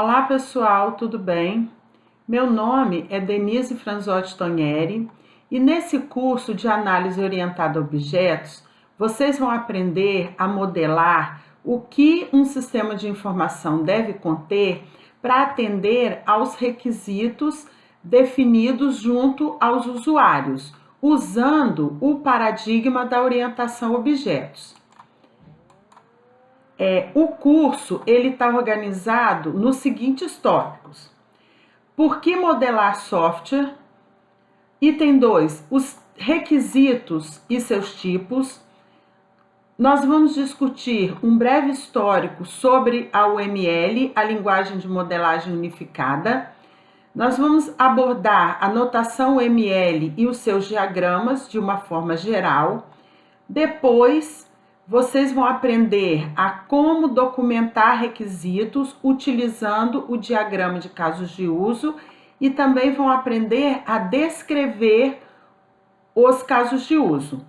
Olá pessoal, tudo bem? Meu nome é Denise Franzotti Tonieri e nesse curso de análise orientada a objetos, vocês vão aprender a modelar o que um sistema de informação deve conter para atender aos requisitos definidos junto aos usuários, usando o paradigma da orientação a objetos. O curso ele está organizado nos seguintes tópicos: por que modelar software? Item 2, os requisitos e seus tipos. Nós vamos discutir um breve histórico sobre a UML, a linguagem de modelagem unificada. Nós vamos abordar a notação UML e os seus diagramas de uma forma geral. Depois, vocês vão aprender a como documentar requisitos utilizando o diagrama de casos de uso e também vão aprender a descrever os casos de uso.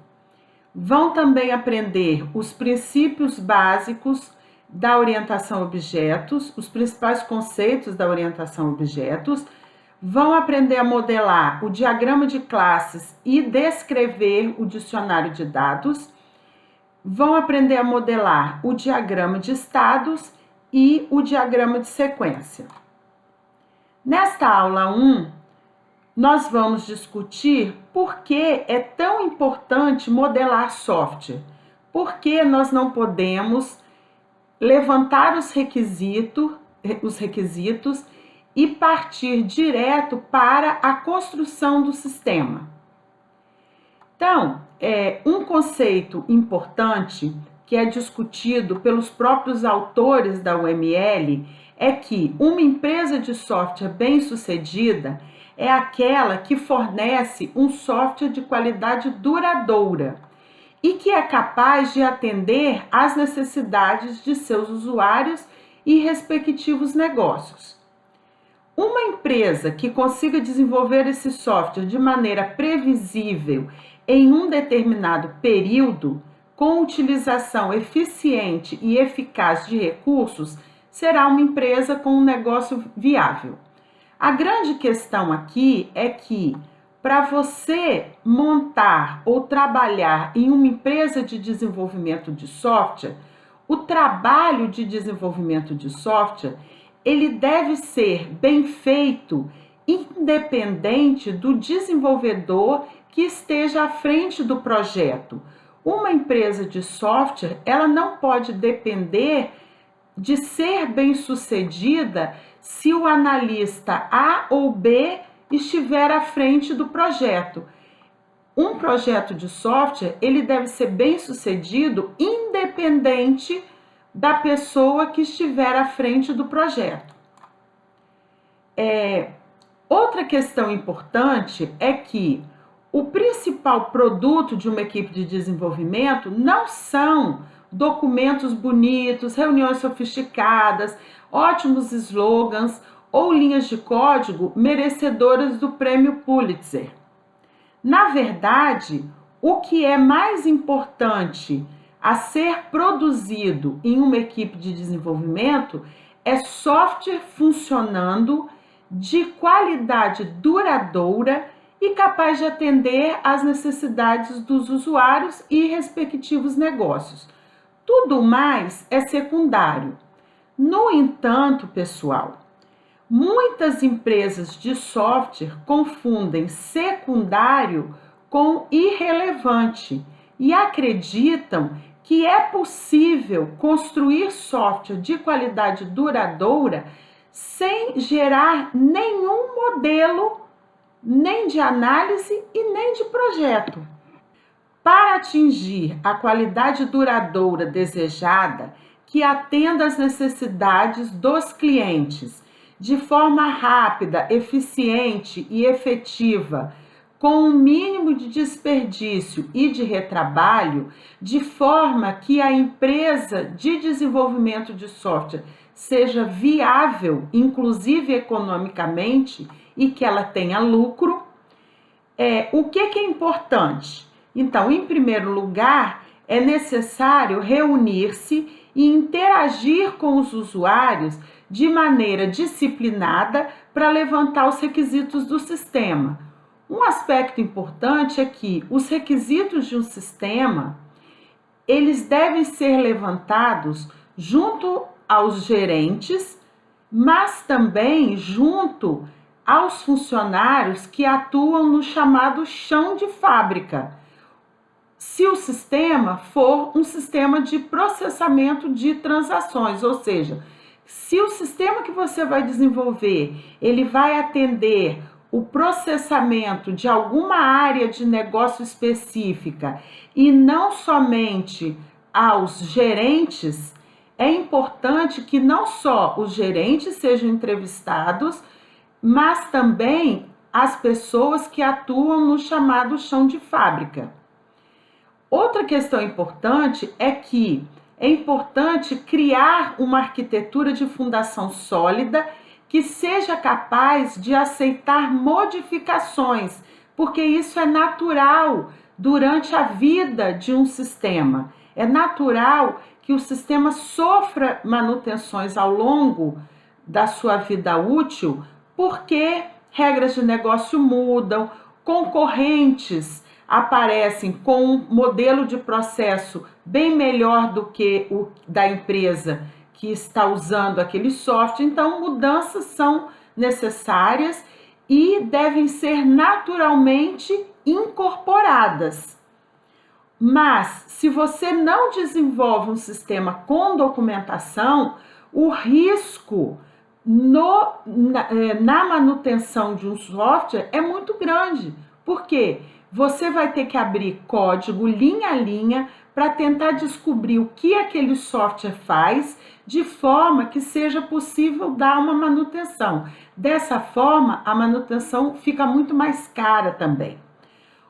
Vão também aprender os princípios básicos da orientação a objetos, os principais conceitos da orientação a objetos. Vão aprender a modelar o diagrama de classes e descrever o dicionário de dados. Vão aprender a modelar o diagrama de estados e o diagrama de sequência. Nesta aula 1, nós vamos discutir por que é tão importante modelar software. Por que nós não podemos levantar os requisitos e partir direto para a construção do sistema. Então, um conceito importante que é discutido pelos próprios autores da UML é que uma empresa de software bem-sucedida é aquela que fornece um software de qualidade duradoura e que é capaz de atender às necessidades de seus usuários e respectivos negócios. Uma empresa que consiga desenvolver esse software de maneira previsível em um determinado período, com utilização eficiente e eficaz de recursos, será uma empresa com um negócio viável. A grande questão aqui é que, para você montar ou trabalhar em uma empresa de desenvolvimento de software, o trabalho de desenvolvimento de software ele deve ser bem feito, independente do desenvolvedor que esteja à frente do projeto. Uma empresa de software, ela não pode depender de ser bem-sucedida se o analista A ou B estiver à frente do projeto. Um projeto de software, ele deve ser bem-sucedido independente da pessoa que estiver à frente do projeto. Outra questão importante é que o principal produto de uma equipe de desenvolvimento não são documentos bonitos, reuniões sofisticadas, ótimos slogans ou linhas de código merecedoras do prêmio Pulitzer. Na verdade, o que é mais importante a ser produzido em uma equipe de desenvolvimento é software funcionando de qualidade duradoura e capaz de atender às necessidades dos usuários e respectivos negócios. Tudo mais é secundário. No entanto, pessoal, muitas empresas de software confundem secundário com irrelevante e acreditam que é possível construir software de qualidade duradoura sem gerar nenhum modelo, nem de análise e nem de projeto. Para atingir a qualidade duradoura desejada, que atenda às necessidades dos clientes de forma rápida, eficiente e efetiva, com um mínimo de desperdício e de retrabalho, de forma que a empresa de desenvolvimento de software seja viável, inclusive economicamente, e que ela tenha lucro. O que é importante? Então, em primeiro lugar, é necessário reunir-se e interagir com os usuários de maneira disciplinada para levantar os requisitos do sistema. Um aspecto importante é que os requisitos de um sistema, eles devem ser levantados junto aos gerentes, mas também junto aos funcionários que atuam no chamado chão de fábrica. Se o sistema for um sistema de processamento de transações, ou seja, se o sistema que você vai desenvolver, ele vai atender o processamento de alguma área de negócio específica e não somente aos gerentes, é importante que não só os gerentes sejam entrevistados, mas também as pessoas que atuam no chamado chão de fábrica. Outra questão importante é que é importante criar uma arquitetura de fundação sólida que seja capaz de aceitar modificações, porque isso é natural durante a vida de um sistema. É natural que o sistema sofra manutenções ao longo da sua vida útil, porque regras de negócio mudam, concorrentes aparecem com um modelo de processo bem melhor do que o da empresa que está usando aquele software. Então, mudanças são necessárias e devem ser naturalmente incorporadas. Mas, se você não desenvolve um sistema com documentação, o risco na manutenção de um software é muito grande. Por quê? Você vai ter que abrir código linha a linha para tentar descobrir o que aquele software faz, de forma que seja possível dar uma manutenção. Dessa forma, a manutenção fica muito mais cara também.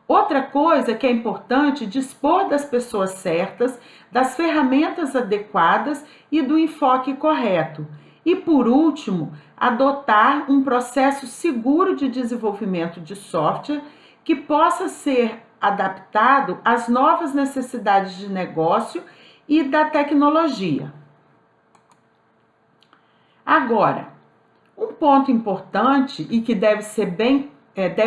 Outra coisa que é importante, dispor das pessoas certas, das ferramentas adequadas e do enfoque correto. E por último, adotar um processo seguro de desenvolvimento de software que possa ser adaptado às novas necessidades de negócio e da tecnologia. Agora, um ponto importante e que deve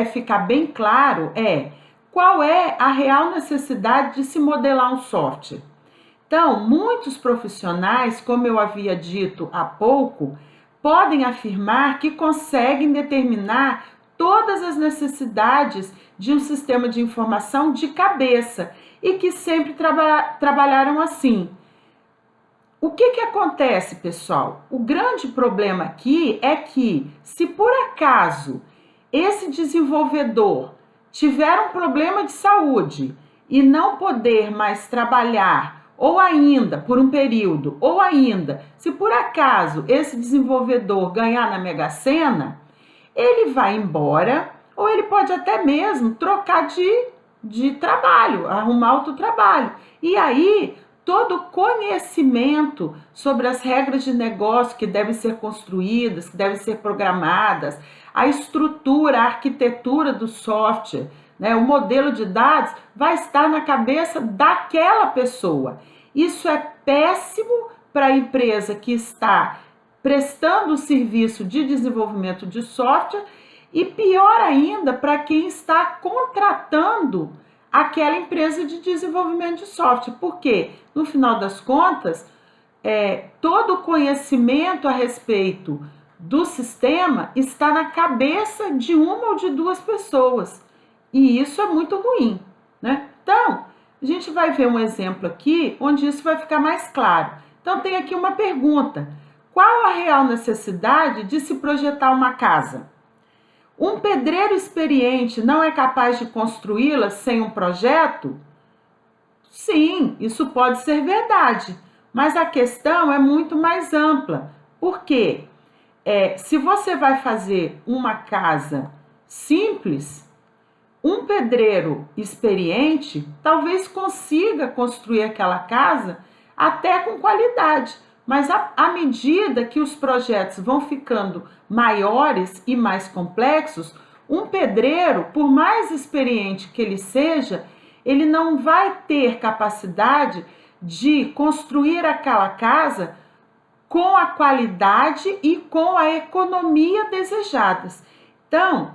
ficar bem claro é qual é a real necessidade de se modelar um software. Então, muitos profissionais, como eu havia dito há pouco, podem afirmar que conseguem determinar todas as necessidades de um sistema de informação de cabeça e que sempre trabalharam assim. O que acontece, pessoal? O grande problema aqui é que, se por acaso esse desenvolvedor tiver um problema de saúde e não poder mais trabalhar, ou ainda por um período, ou ainda, se por acaso esse desenvolvedor ganhar na Mega Sena, ele vai embora, ou ele pode até mesmo trocar de trabalho, arrumar outro trabalho. E aí, todo conhecimento sobre as regras de negócio que devem ser construídas, que devem ser programadas, a estrutura, a arquitetura do software, né, o modelo de dados, vai estar na cabeça daquela pessoa. Isso é péssimo para a empresa que está prestando o serviço de desenvolvimento de software e pior ainda para quem está contratando aquela empresa de desenvolvimento de software, porque no final das contas, todo o conhecimento a respeito do sistema está na cabeça de uma ou de duas pessoas, e isso é muito ruim, né? Então, a gente vai ver um exemplo aqui onde isso vai ficar mais claro. Então, tem aqui uma pergunta: qual a real necessidade de se projetar uma casa? Um pedreiro experiente não é capaz de construí-la sem um projeto? Sim, isso pode ser verdade, mas a questão é muito mais ampla. Por quê? Se você vai fazer uma casa simples, um pedreiro experiente talvez consiga construir aquela casa até com qualidade, mas à medida que os projetos vão ficando maiores e mais complexos, um pedreiro, por mais experiente que ele seja, ele não vai ter capacidade de construir aquela casa com a qualidade e com a economia desejadas. Então,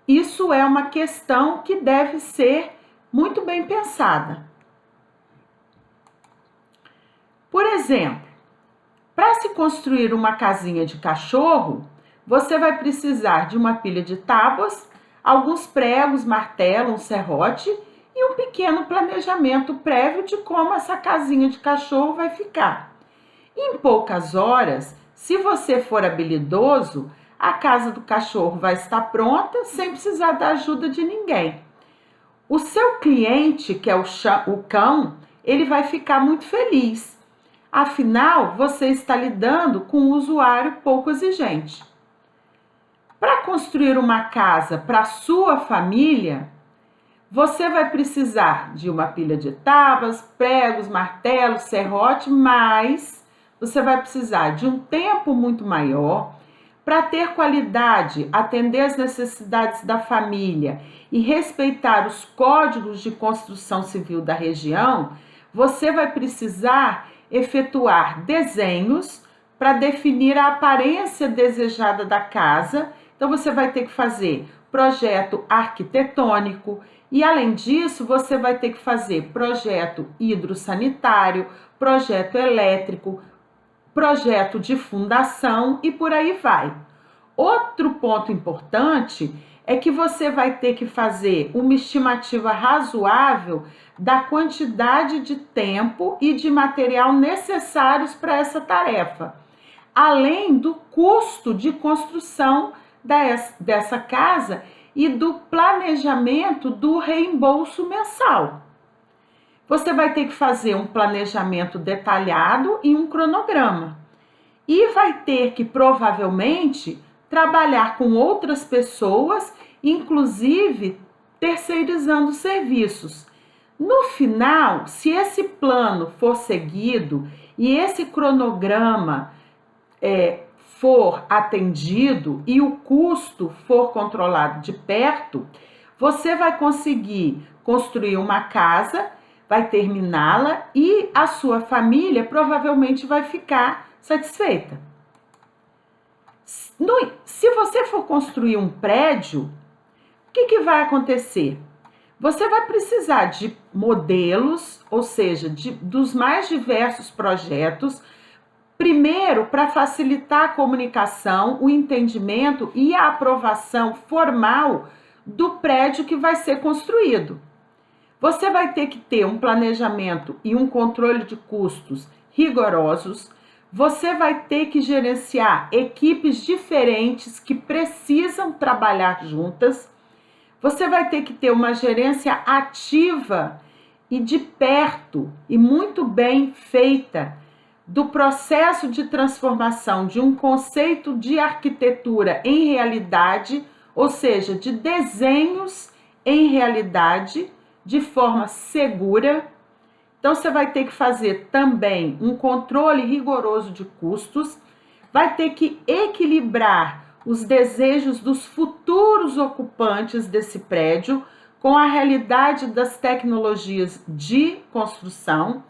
isso é uma questão que deve ser muito bem pensada. Por exemplo, para se construir uma casinha de cachorro, você vai precisar de uma pilha de tábuas, alguns pregos, martelo, um serrote e um pequeno planejamento prévio de como essa casinha de cachorro vai ficar. Em poucas horas, se você for habilidoso, a casa do cachorro vai estar pronta sem precisar da ajuda de ninguém. O seu cliente, que é o cão, ele vai ficar muito feliz. Afinal, você está lidando com um usuário pouco exigente. Para construir uma casa para a sua família, você vai precisar de uma pilha de tábuas, pregos, martelos, serrote, mas você vai precisar de um tempo muito maior para ter qualidade, atender às necessidades da família e respeitar os códigos de construção civil da região. Você vai precisar efetuar desenhos para definir a aparência desejada da casa. Então, você vai ter que fazer projeto arquitetônico e, além disso, você vai ter que fazer projeto hidrossanitário, projeto elétrico, projeto de fundação e por aí vai. Outro ponto importante é que você vai ter que fazer uma estimativa razoável da quantidade de tempo e de material necessários para essa tarefa, além do custo de construção dessa casa e do planejamento do reembolso mensal. Você vai ter que fazer um planejamento detalhado e um cronograma. E vai ter que, provavelmente, trabalhar com outras pessoas, inclusive terceirizando serviços. No final, se esse plano for seguido e esse cronograma for atendido e o custo for controlado de perto, você vai conseguir construir uma casa, vai terminá-la e a sua família provavelmente vai ficar satisfeita. Se você for construir um prédio, o que vai acontecer? Você vai precisar de modelos, ou seja, dos mais diversos projetos, primeiro para facilitar a comunicação, o entendimento e a aprovação formal do prédio que vai ser construído. Você vai ter que ter um planejamento e um controle de custos rigorosos. Você vai ter que gerenciar equipes diferentes que precisam trabalhar juntas. Você vai ter que ter uma gerência ativa e de perto e muito bem feita do processo de transformação de um conceito de arquitetura em realidade, ou seja, de desenhos em realidade, de forma segura. Então, você vai ter que fazer também um controle rigoroso de custos, vai ter que equilibrar os desejos dos futuros ocupantes desse prédio com a realidade das tecnologias de construção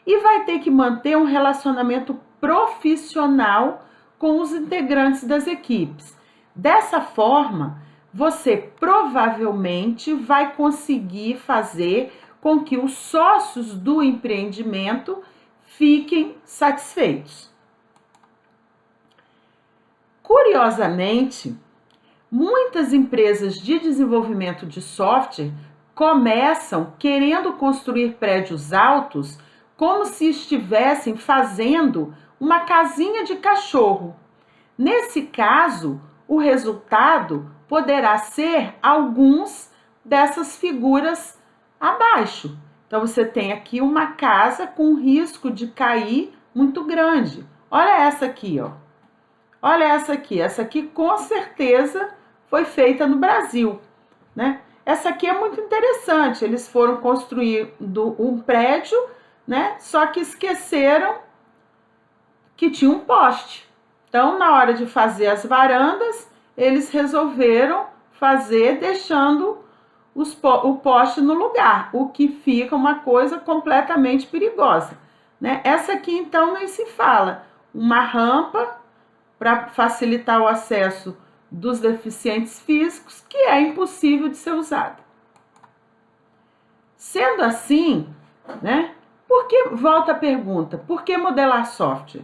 e vai ter que manter um relacionamento profissional com os integrantes das equipes. Dessa forma, você provavelmente vai conseguir fazer com que os sócios do empreendimento fiquem satisfeitos. Curiosamente, muitas empresas de desenvolvimento de software começam querendo construir prédios altos como se estivessem fazendo uma casinha de cachorro. Nesse caso, o resultado poderá ser alguns dessas figuras abaixo. Então, você tem aqui uma casa com risco de cair muito grande. Olha essa aqui, ó. Olha essa aqui com certeza foi feita no Brasil, né? Essa aqui é muito interessante, eles foram construir um prédio, né? Só que esqueceram que tinha um poste. Então, na hora de fazer as varandas, eles resolveram fazer deixando o poste no lugar, o que fica uma coisa completamente perigosa, né? Essa aqui, então, nem se fala. Uma rampa para facilitar o acesso dos deficientes físicos, que é impossível de ser usada. Sendo assim, né? Volta a pergunta, por que modelar software?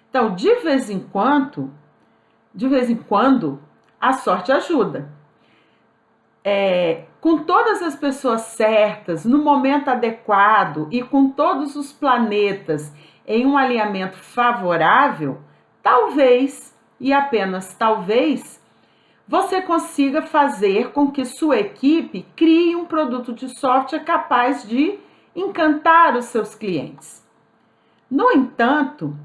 Então, de vez em quando, a sorte ajuda. Com todas as pessoas certas, no momento adequado e com todos os planetas em um alinhamento favorável, talvez, e apenas talvez, você consiga fazer com que sua equipe crie um produto de software capaz de encantar os seus clientes. No entanto,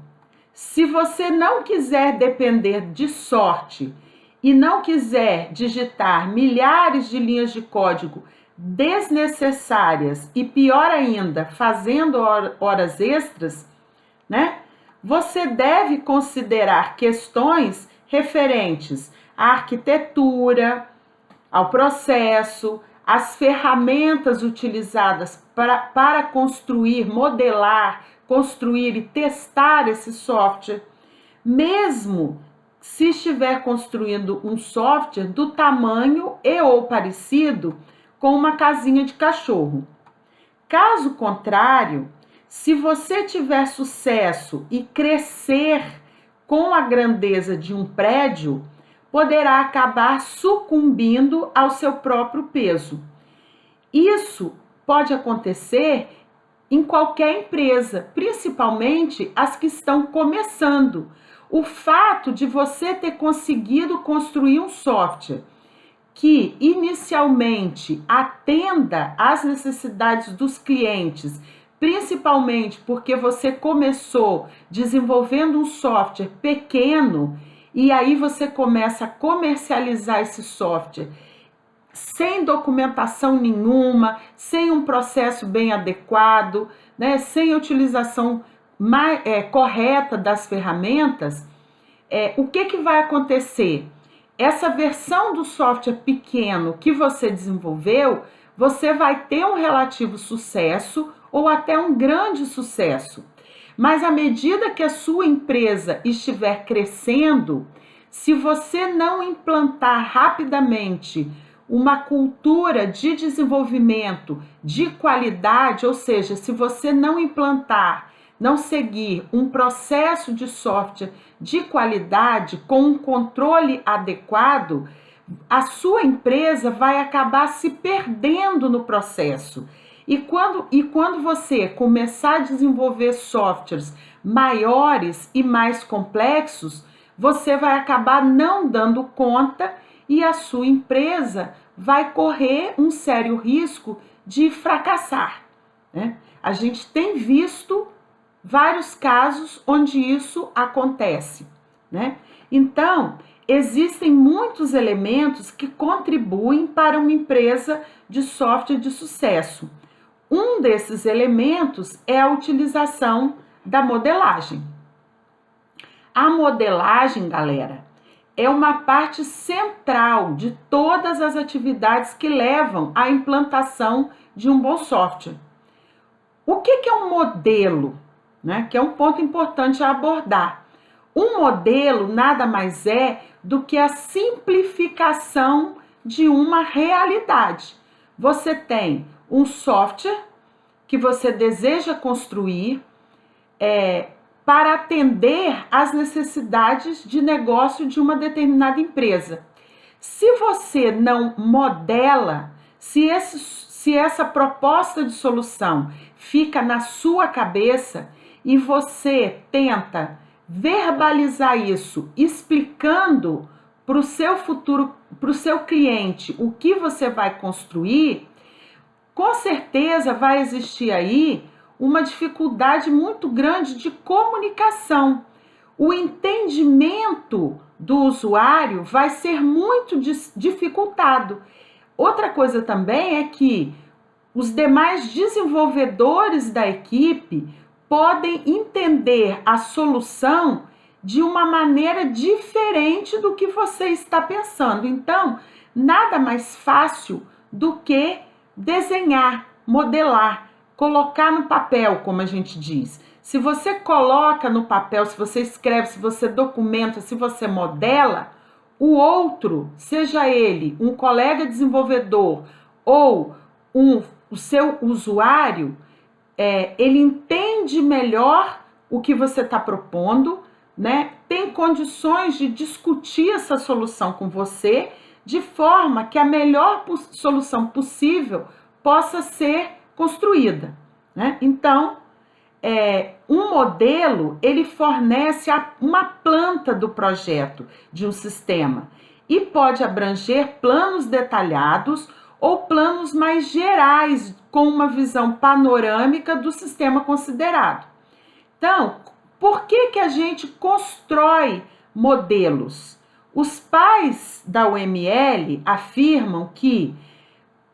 se você não quiser depender de sorte e não quiser digitar milhares de linhas de código desnecessárias e, pior ainda, fazendo horas extras, né? Você deve considerar questões referentes à arquitetura, ao processo, às ferramentas utilizadas para construir, modelar, construir e testar esse software, mesmo se estiver construindo um software do tamanho e ou parecido com uma casinha de cachorro. Caso contrário, se você tiver sucesso e crescer com a grandeza de um prédio, poderá acabar sucumbindo ao seu próprio peso. Isso pode acontecer em qualquer empresa, principalmente as que estão começando. O fato de você ter conseguido construir um software que inicialmente atenda às necessidades dos clientes, principalmente porque você começou desenvolvendo um software pequeno e aí você começa a comercializar esse software sem documentação nenhuma, sem um processo bem adequado, né, sem a utilização correta das ferramentas, o que vai acontecer? Essa versão do software pequeno que você desenvolveu, você vai ter um relativo sucesso ou até um grande sucesso. Mas à medida que a sua empresa estiver crescendo, se você não implantar rapidamente uma cultura de desenvolvimento de qualidade, ou seja, se você não implantar, não seguir um processo de software de qualidade com um controle adequado, a sua empresa vai acabar se perdendo no processo. E quando você começar a desenvolver softwares maiores e mais complexos, você vai acabar não dando conta e a sua empresa vai correr um sério risco de fracassar, né? A gente tem visto vários casos onde isso acontece, né? Então, existem muitos elementos que contribuem para uma empresa de software de sucesso. Um desses elementos é a utilização da modelagem. A modelagem, galera, é uma parte central de todas as atividades que levam à implantação de um bom software. O que é um modelo, né? Que é um ponto importante a abordar. Um modelo nada mais é do que a simplificação de uma realidade. Você tem um software que você deseja construir para atender às necessidades de negócio de uma determinada empresa. Se você não modela, se essa proposta de solução fica na sua cabeça e você tenta verbalizar isso, explicando para o seu futuro, para o seu cliente o que você vai construir, com certeza vai existir aí uma dificuldade muito grande de comunicação. O entendimento do usuário vai ser muito dificultado. Outra coisa também é que os demais desenvolvedores da equipe podem entender a solução de uma maneira diferente do que você está pensando. Então, nada mais fácil do que desenhar, modelar, colocar no papel, como a gente diz. Se você coloca no papel, se você escreve, se você documenta, se você modela, o outro, seja ele um colega desenvolvedor ou o seu usuário, ele entende melhor o que você está propondo, né? Tem condições de discutir essa solução com você, de forma que a melhor solução possível possa ser construída, né? Então, um modelo, ele fornece uma planta do projeto de um sistema e pode abranger planos detalhados ou planos mais gerais, com uma visão panorâmica do sistema considerado. Então, por que a gente constrói modelos? Os pais da UML afirmam que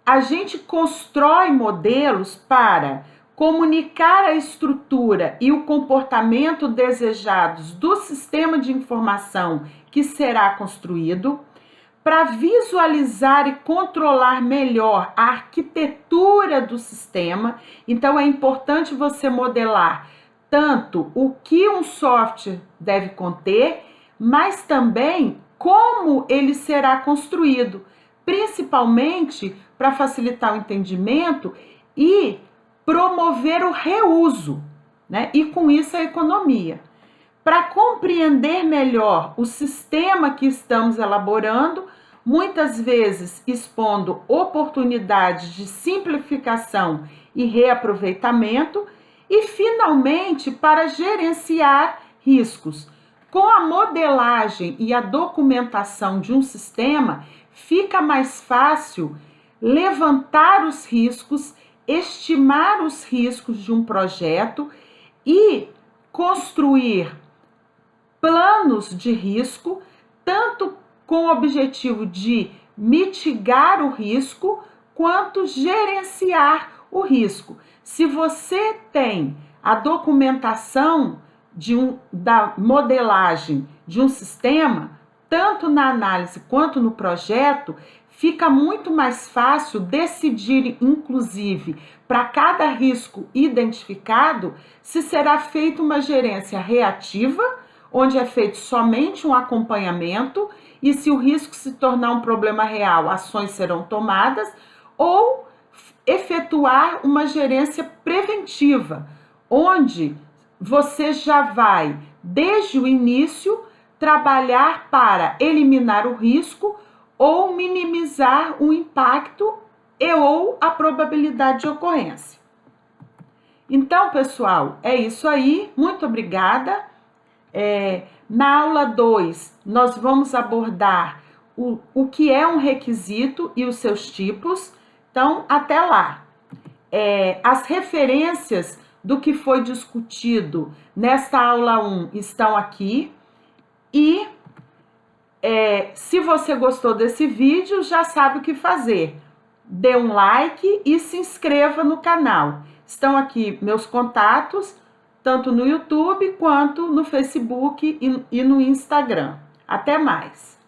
a gente constrói modelos para comunicar a estrutura e o comportamento desejados do sistema de informação que será construído, para visualizar e controlar melhor a arquitetura do sistema. Então, é importante você modelar tanto o que um software deve conter, mas também como ele será construído, principalmente para facilitar o entendimento e promover o reuso, né? E com isso a economia. Para compreender melhor o sistema que estamos elaborando, muitas vezes expondo oportunidades de simplificação e reaproveitamento, e finalmente para gerenciar riscos. Com a modelagem e a documentação de um sistema, fica mais fácil levantar os riscos, estimar os riscos de um projeto e construir planos de risco, tanto com o objetivo de mitigar o risco, quanto gerenciar o risco. Se você tem a documentação da modelagem de um sistema, tanto na análise quanto no projeto, fica muito mais fácil decidir, inclusive, para cada risco identificado, se será feita uma gerência reativa, onde é feito somente um acompanhamento, e se o risco se tornar um problema real, ações serão tomadas, ou efetuar uma gerência preventiva, onde você já vai, desde o início, trabalhar para eliminar o risco ou minimizar o impacto ou a probabilidade de ocorrência. Então, pessoal, é isso aí. Muito obrigada. Na aula 2, nós vamos abordar o que é um requisito e os seus tipos. Então, até lá. As referências do que foi discutido nesta aula 1 estão aqui. E se você gostou desse vídeo, já sabe o que fazer. Dê um like e se inscreva no canal. Estão aqui meus contatos, tanto no YouTube quanto no Facebook e no Instagram. Até mais!